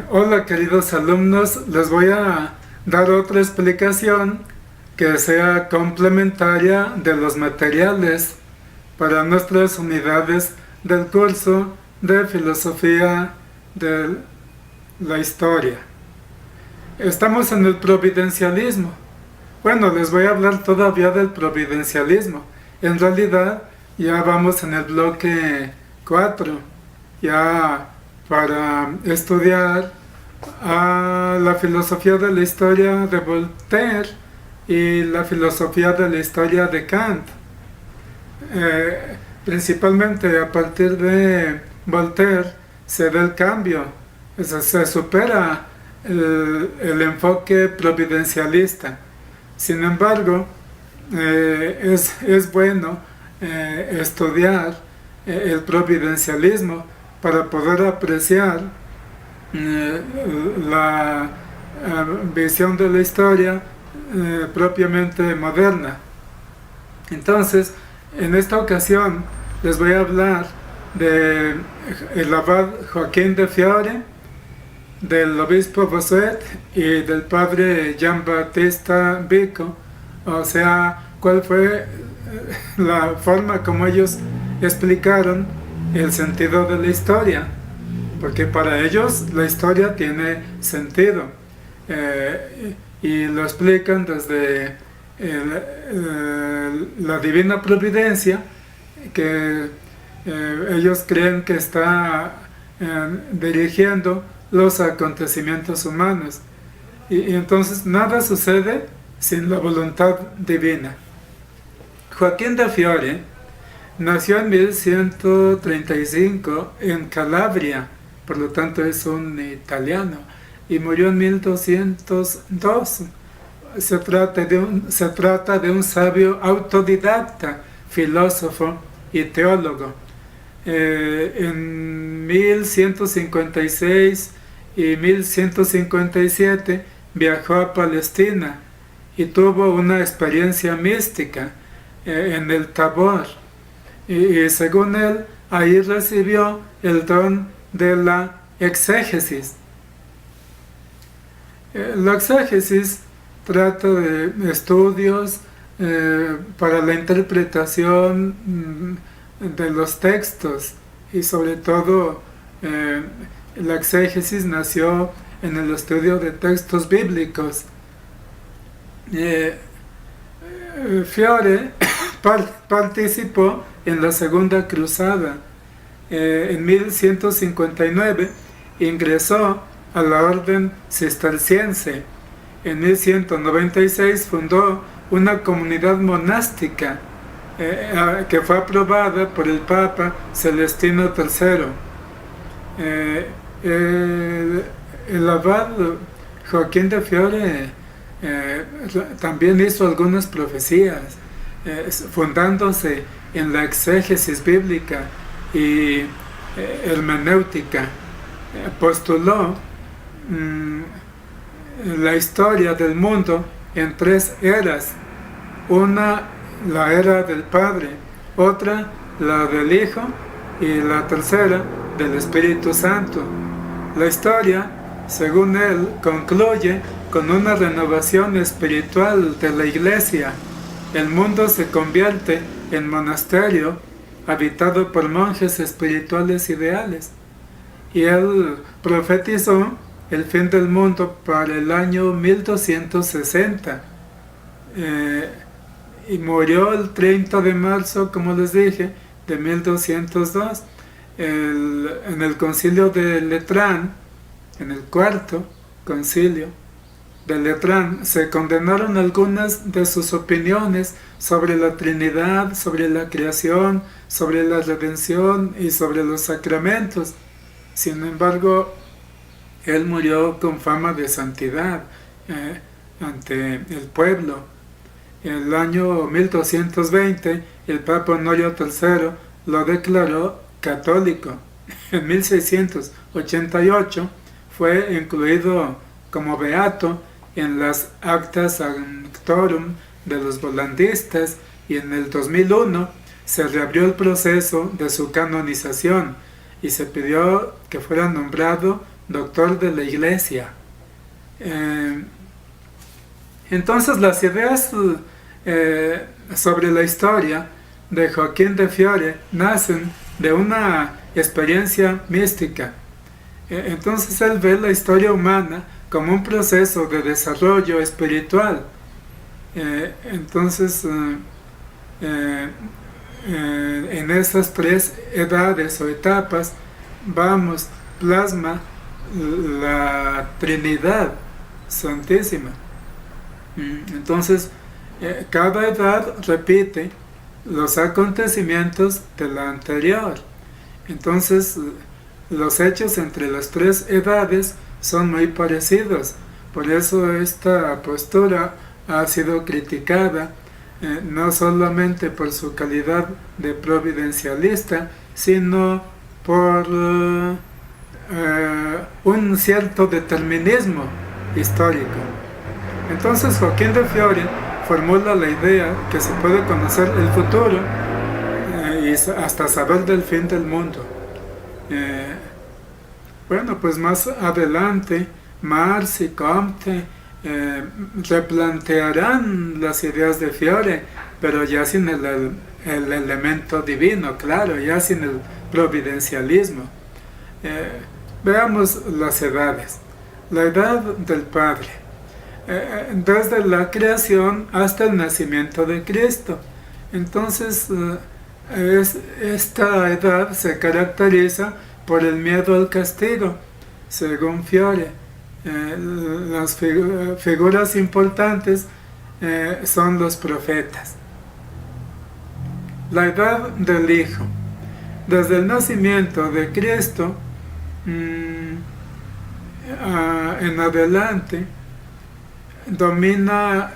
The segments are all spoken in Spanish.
Hola queridos alumnos, les voy a dar otra explicación que sea complementaria de los materiales para nuestras unidades del curso de filosofía de la historia. Estamos en el providencialismo. Bueno, les voy a hablar todavía del providencialismo. En realidad ya vamos en el bloque 4, ya para estudiar a la filosofía de la historia de Voltaire y la filosofía de la historia de Kant. Principalmente a partir de Voltaire se da el cambio, se supera el enfoque providencialista. Sin embargo, es bueno estudiar el providencialismo para poder apreciar la visión de la historia propiamente moderna. Entonces, en esta ocasión les voy a hablar de el abad Joaquín de Fiore, del obispo Bossuet y del padre Jean Battista Vico, o sea, cuál fue la forma como ellos explicaron el sentido de la historia, porque para ellos la historia tiene sentido, y lo explican desde la divina providencia, que ellos creen que está dirigiendo los acontecimientos humanos, y entonces nada sucede sin la voluntad divina. Joaquín de Fiore nació en 1135 en Calabria, por lo tanto es un italiano, y murió en 1202. Se trata de un sabio autodidacta, filósofo y teólogo. En 1156 y 1157 viajó a Palestina y tuvo una experiencia mística en el Tabor, y según él ahí recibió el don de la exégesis. La exégesis trata de estudios para la interpretación de los textos, y sobre todo la exégesis nació en el estudio de textos bíblicos. Fiore participó en la Segunda Cruzada. En 1159 ingresó a la orden cisterciense. En 1196 fundó una comunidad monástica que fue aprobada por el Papa Celestino III. El abad Joaquín de Fiore también hizo algunas profecías, fundándose en la exégesis bíblica y hermenéutica. Postuló la historia del mundo en 3 eras: una, la era del Padre; otra, la del Hijo; y la tercera, del Espíritu Santo. La historia, según él, concluye con una renovación espiritual de la Iglesia. El mundo se convierte en monasterio habitado por monjes espirituales ideales, y él profetizó el fin del mundo para el año 1260, y murió el 30 de marzo, como les dije, de 1202. En el concilio de Letrán, en el 4º concilio de Letrán, se condenaron algunas de sus opiniones sobre la Trinidad, sobre la creación, sobre la redención y sobre los sacramentos. Sin embargo, él murió con fama de santidad ante el pueblo. En el año 1220, el Papa Honorio III lo declaró católico. En 1688 fue incluido como beato en las Acta Sanctorum de los volandistas, y en el 2001 se reabrió el proceso de su canonización y se pidió que fuera nombrado doctor de la Iglesia. Entonces las ideas sobre la historia de Joaquín de Fiore nacen de una experiencia mística. Entonces él ve la historia humana como un proceso de desarrollo espiritual. Entonces en esas tres edades o etapas plasma la Trinidad Santísima. Entonces cada edad repite los acontecimientos de la anterior. Entonces los hechos entre las tres edades son muy parecidos. Por eso esta postura ha sido criticada, no solamente por su calidad de providencialista, sino por un cierto determinismo histórico. Entonces Joaquín de Fiore formula la idea que se puede conocer el futuro y hasta saber del fin del mundo. Bueno, pues más adelante Marx y Comte replantearán las ideas de Fiore, pero ya sin el elemento divino, claro, ya sin el providencialismo. Veamos las edades. La edad del Padre, desde la creación hasta el nacimiento de Cristo. Entonces, esta edad se caracteriza por el miedo al castigo, según Fiore. Las figuras importantes son los profetas. La edad del Hijo. Desde el nacimiento de Cristo en adelante domina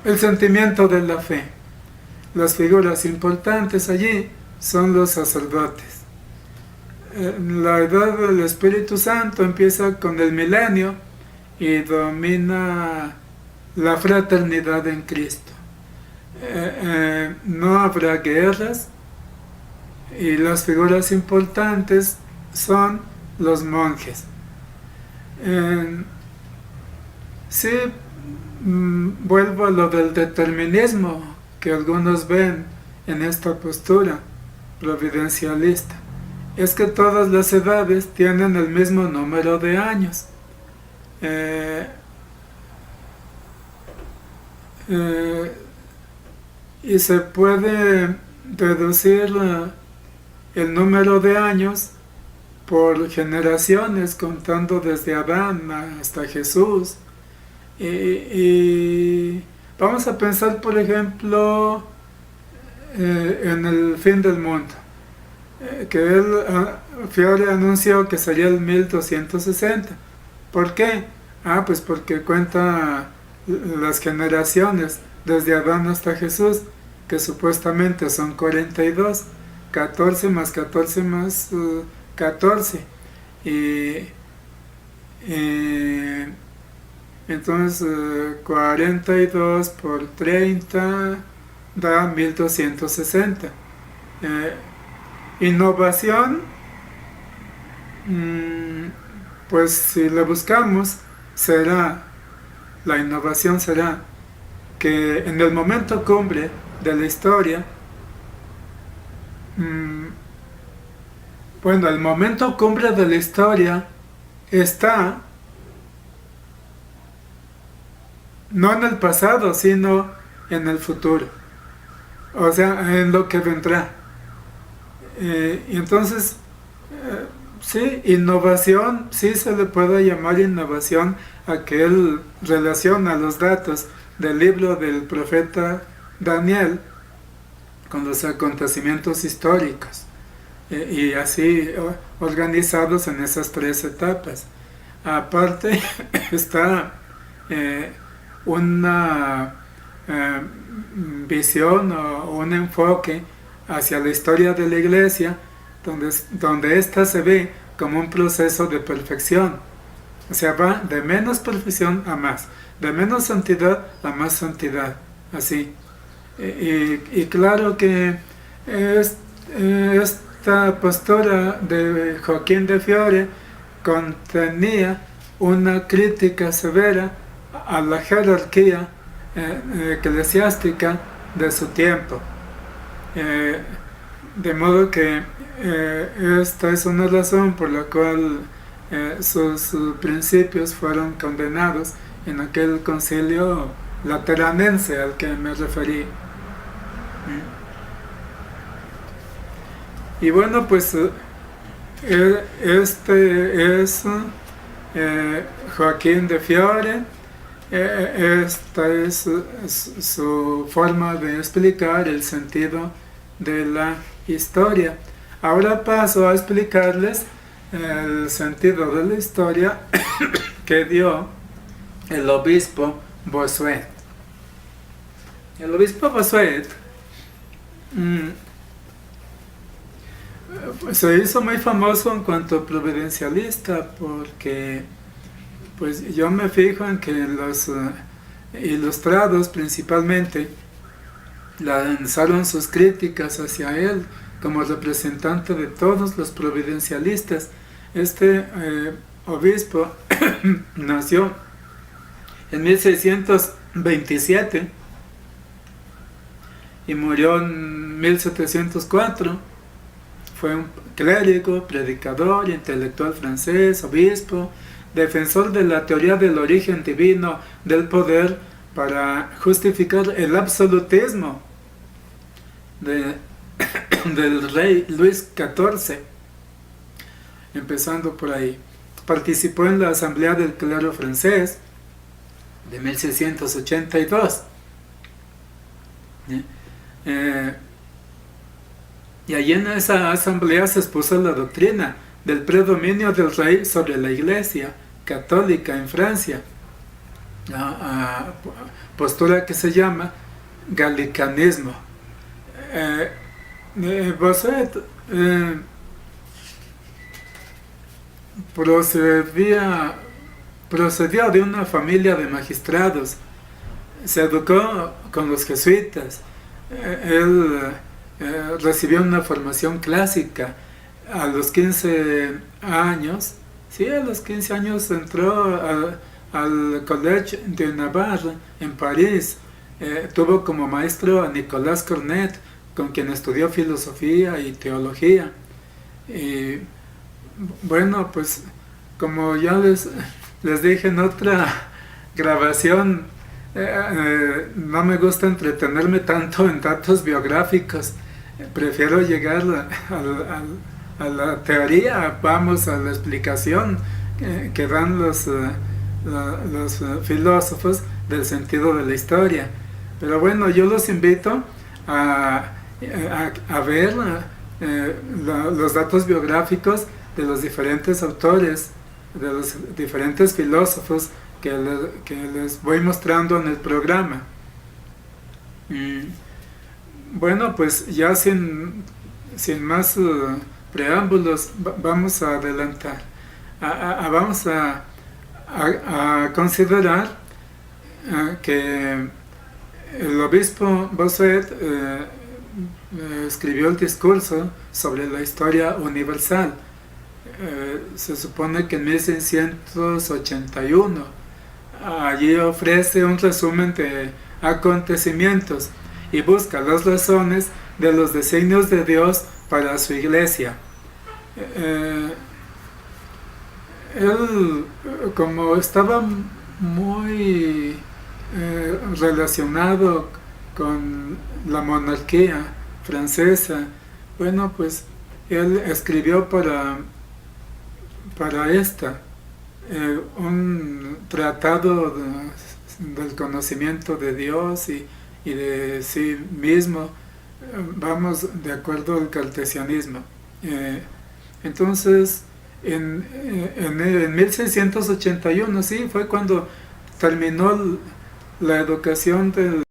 el sentimiento de la fe. Las figuras importantes allí son los sacerdotes. La edad del Espíritu Santo empieza con el milenio y domina la fraternidad en Cristo. No habrá guerras y las figuras importantes son los monjes. Sí, vuelvo a lo del determinismo que algunos ven en esta postura providencialista. Es que todas las edades tienen el mismo número de años. Y se puede deducir el número de años por generaciones, contando desde Adán hasta Jesús. Y vamos a pensar, por ejemplo, en el fin del mundo, que Fiore anunció que sería el 1260. ¿Por qué? Pues porque cuenta las generaciones desde Adán hasta Jesús, que supuestamente son 42, 14 más 14 más 14. Entonces 42 por 30 da 1260. Innovación, pues si la buscamos, la innovación será que en el momento cumbre de la historia, bueno, el momento cumbre de la historia está no en el pasado, sino en el futuro, o sea, en lo que vendrá. Y entonces, sí, innovación, sí se le puede llamar innovación a que él relaciona los datos del libro del profeta Daniel con los acontecimientos históricos, y así organizados en esas tres etapas. Aparte está una visión o un enfoque hacia la historia de la Iglesia, donde ésta se ve como un proceso de perfección. O sea, va de menos perfección a más, de menos santidad a más santidad, así. Y claro que esta postura de Joaquín de Fiore contenía una crítica severa a la jerarquía eclesiástica de su tiempo. De modo que esta es una razón por la cual sus principios fueron condenados en aquel concilio lateranense al que me referí. Y bueno, pues este es Joaquín de Fiore. Esta es su forma de explicar el sentido de la historia. Ahora paso a explicarles el sentido de la historia que dio el obispo Bossuet. El obispo Bossuet se hizo muy famoso en cuanto providencialista, porque pues yo me fijo en que los ilustrados principalmente lanzaron sus críticas hacia él como representante de todos los providencialistas. Este obispo nació en 1627 y murió en 1704. Fue un clérigo, predicador, intelectual francés, obispo, defensor de la teoría del origen divino del poder para justificar el absolutismo del rey Luis XIV, empezando por ahí. Participó en la Asamblea del Clero francés de 1682. Y allí en esa asamblea se expuso la doctrina del predominio del rey sobre la Iglesia católica en Francia, postura que se llama gallicanismo. Bossuet procedía de una familia de magistrados, se educó con los jesuitas, él recibió una formación clásica. A los 15 años, entró al Collège de Navarre en París. Tuvo como maestro a Nicolas Cornet, con quien estudió filosofía y teología. Y bueno, pues como ya les dije en otra grabación, no me gusta entretenerme tanto en datos biográficos. Prefiero llegar a la teoría, vamos a la explicación que dan los filósofos del sentido de la historia. Pero bueno, yo los invito a ver los datos biográficos de los diferentes autores, de los diferentes filósofos que les voy mostrando en el programa. Bueno, pues ya sin más preámbulos, vamos a adelantar. Vamos a considerar que el obispo Bossuet escribió el discurso sobre la historia universal. Se supone que en 1681. Allí ofrece un resumen de acontecimientos y busca las razones de los designios de Dios para su iglesia. Él, como estaba muy relacionado con la monarquía francesa, bueno, pues él escribió para un tratado del conocimiento de Dios y de sí mismo, vamos de acuerdo al cartesianismo. Entonces, en 1681, sí, fue cuando terminó la educación del